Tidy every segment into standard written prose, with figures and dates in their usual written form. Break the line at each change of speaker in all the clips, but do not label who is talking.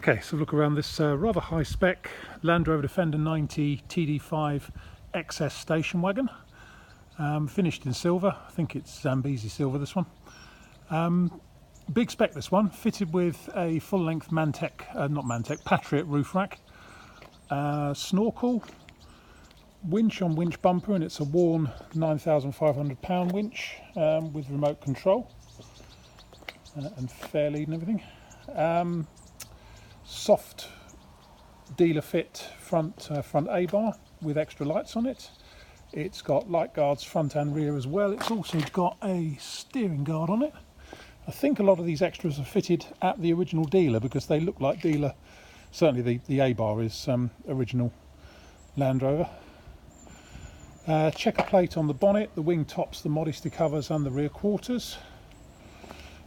Okay, so look around this rather high spec Land Rover Defender 90 TD5 XS station wagon, finished in silver. I think it's Zambezi silver, this one. Big spec, this one, fitted with a full-length Patriot roof rack, snorkel, winch on winch bumper, and it's a worn 9,500 pound winch with remote control and fair lead and everything. Soft dealer fit front A-bar with extra lights on it. It's got light guards front and rear as well. It's also got a steering guard on it. I think a lot of these extras are fitted at the original dealer because they look like dealer. Certainly the A-bar is original Land Rover. Checker plate on the bonnet, the wing tops, the modesty covers and the rear quarters.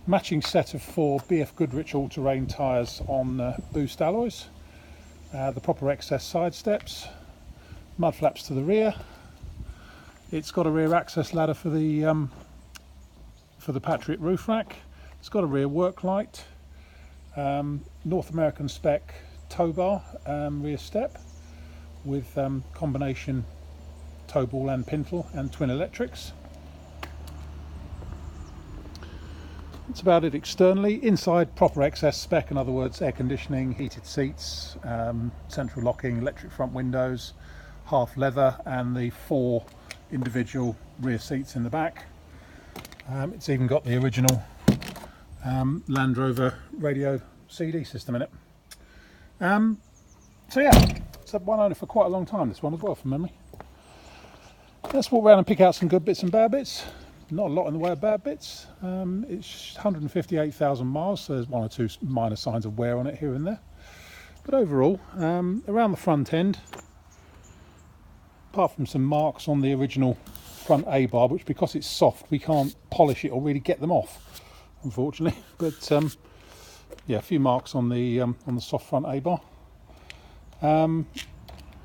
Matching set of 4 BF Goodrich all-terrain tyres on boost alloys. The proper XS side steps. Mud flaps to the rear. It's got a rear access ladder for the Patriot roof rack. It's got a rear work light. North American spec tow bar rear step with combination tow ball and pintle and twin electrics. That's about it externally. Inside, proper XS spec, in other words, air conditioning, heated seats, central locking, electric front windows, half leather, and the 4 individual rear seats in the back. It's even got the original Land Rover radio CD system in it. So yeah, it's had one owner for quite a long time, this one as well, from memory. Let's walk around and pick out some good bits and bad bits. Not a lot in the way of bad bits. It's 158,000 miles, so there's 1 or 2 minor signs of wear on it here and there. But overall, around the front end, apart from some marks on the original front A-bar, which because it's soft we can't polish it or really get them off, unfortunately. But yeah, a few marks on the soft front A-bar.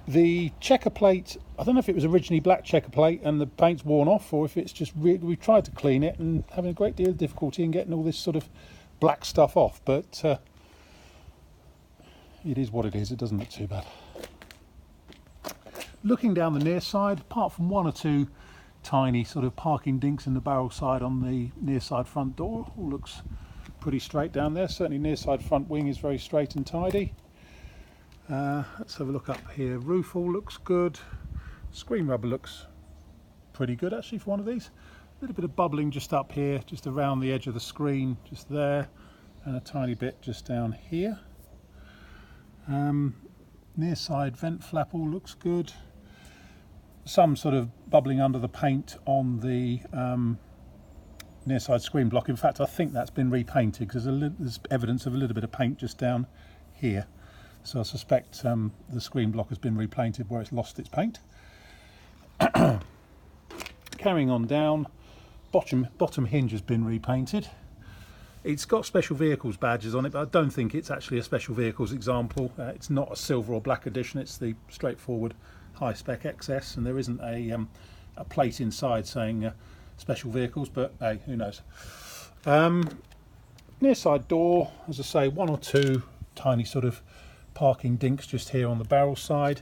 The checker plate, I don't know if it was originally black checker plate and the paint's worn off, or if it's just we tried to clean it and having a great deal of difficulty in getting all this sort of black stuff off, but it is what it is. It doesn't look too bad. Looking down the near side, apart from 1 or 2 tiny sort of parking dinks in the barrel side on the near side front door, all looks pretty straight down there. Certainly near side front wing is very straight and tidy. Let's have a look up here. Roof all looks good. Screen rubber looks pretty good actually for one of these. A little bit of bubbling just up here, just around the edge of the screen, just there, and a tiny bit just down here. Near side vent flap all looks good. Some sort of bubbling under the paint on the near side screen block. In fact, I think that's been repainted because there's evidence of a little bit of paint just down here. So I suspect the screen block has been repainted where it's lost its paint. Carrying on down, bottom hinge has been repainted. It's got special vehicles badges on it, but I don't think it's actually a special vehicles example. It's not a silver or black edition, it's the straightforward high spec XS, and there isn't a plate inside saying special vehicles, but hey, who knows. Near side door, as I say, 1 or 2 tiny sort of parking dinks just here on the barrel side.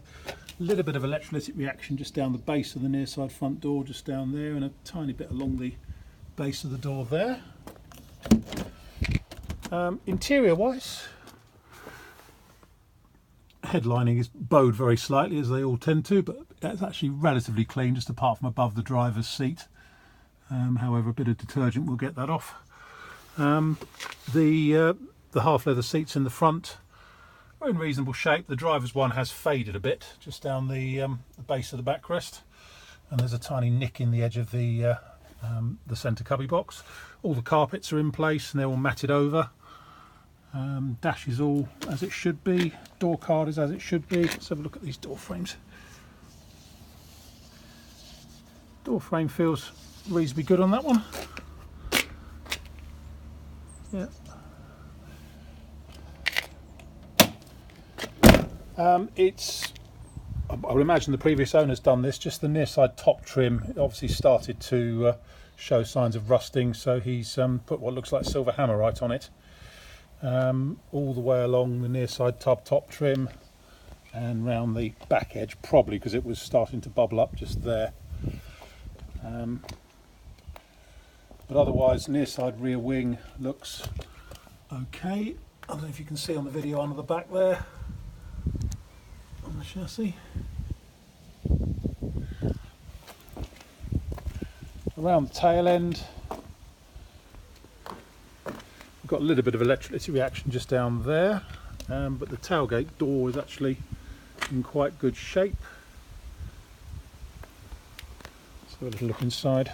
A little bit of electrolytic reaction just down the base of the near side front door, just down there, and a tiny bit along the base of the door there. Interior wise, headlining is bowed very slightly, as they all tend to, but it's actually relatively clean just apart from above the driver's seat. However, a bit of detergent will get that off. The half leather seats in the front are in reasonable shape. The driver's one has faded a bit just down the base of the backrest, and there's a tiny nick in the edge of the centre cubby box. All the carpets are in place and they're all matted over. Dash is all as it should be. Door card is as it should be. Let's have a look at these door frames. Door frame feels reasonably good on that one. Yeah. I would imagine the previous owner's done this, just the near side top trim obviously started to show signs of rusting, so he's put what looks like silver hammerite on it. all the way along the near side tub top trim and round the back edge, probably because it was starting to bubble up just there. But otherwise, near side rear wing looks okay. I don't know if you can see on the video under the back there on the chassis. Around the tail end, we've got a little bit of electricity reaction just down there, but the tailgate door is actually in quite good shape. Let's have a little look inside.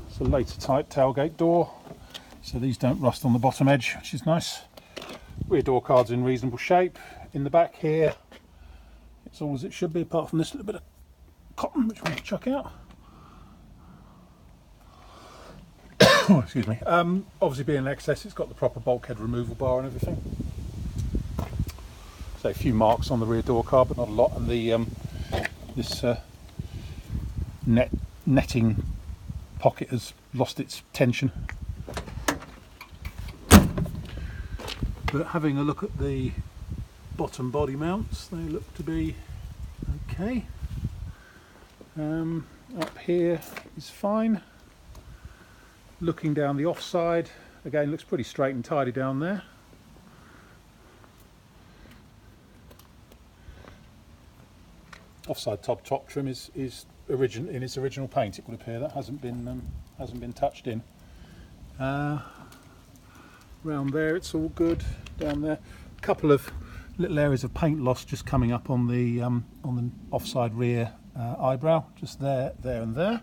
It's a later type tailgate door, so these don't rust on the bottom edge, which is nice. Rear door card's in reasonable shape. In the back here, it's all as it should be, apart from this little bit of cotton, which we'll chuck out. Oh, excuse me. Obviously, being an XS, it's got the proper bulkhead removal bar and everything. So a few marks on the rear door card, but not a lot. And the this netting pocket has lost its tension. But having a look at the bottom body mounts, they look to be okay. Up here is fine. Looking down the offside, again, looks pretty straight and tidy down there. Offside top trim is in its original paint. It would appear that hasn't been touched in. Round there, it's all good. Down there, a couple of little areas of paint loss just coming up on the offside rear eyebrow, just there, and there.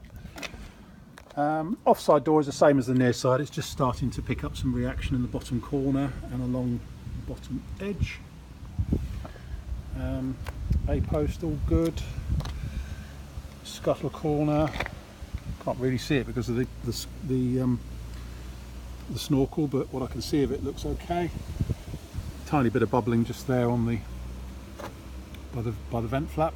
Offside door is the same as the near side. It's just starting to pick up some reaction in the bottom corner and along the bottom edge. A post all good. Scuttle corner, can't really see it because of the snorkel, but what I can see of it looks okay. Tiny bit of bubbling just there on the by the vent flap.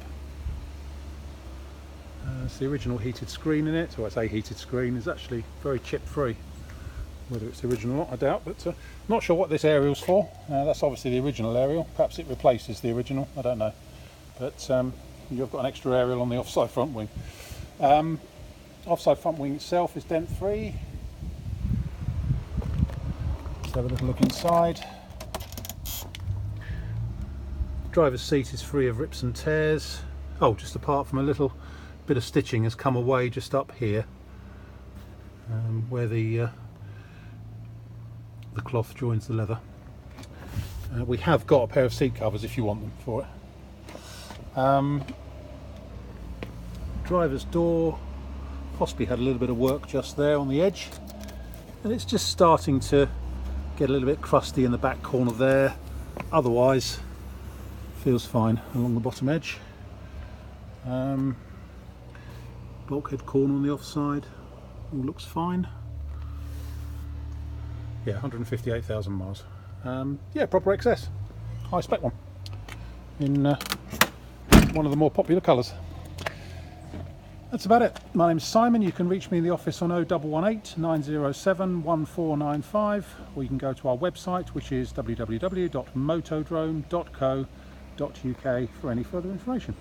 It's the original heated screen in it, or I say heated screen, is actually very chip free. Whether it's the original or not, I doubt, but not sure what this aerial's for. That's obviously the original aerial. Perhaps it replaces the original, I don't know. But you've got an extra aerial on the offside front wing. Offside front wing itself is dent free. Let's have a little look inside. Driver's seat is free of rips and tears. Oh, just apart from a little bit of stitching has come away just up here, where the cloth joins the leather. We have got a pair of seat covers if you want them for it. Driver's door possibly had a little bit of work just there on the edge, and it's just starting to get a little bit crusty in the back corner there. Otherwise feels fine along the bottom edge. Bulkhead corner on the offside all looks fine. Yeah, 158,000 miles. Yeah, proper XS, high spec one in one of the more popular colours. That's about it. My name's Simon. You can reach me in the office on 0118 907 1495, or you can go to our website, which is www.motodrome.co.uk for any further information.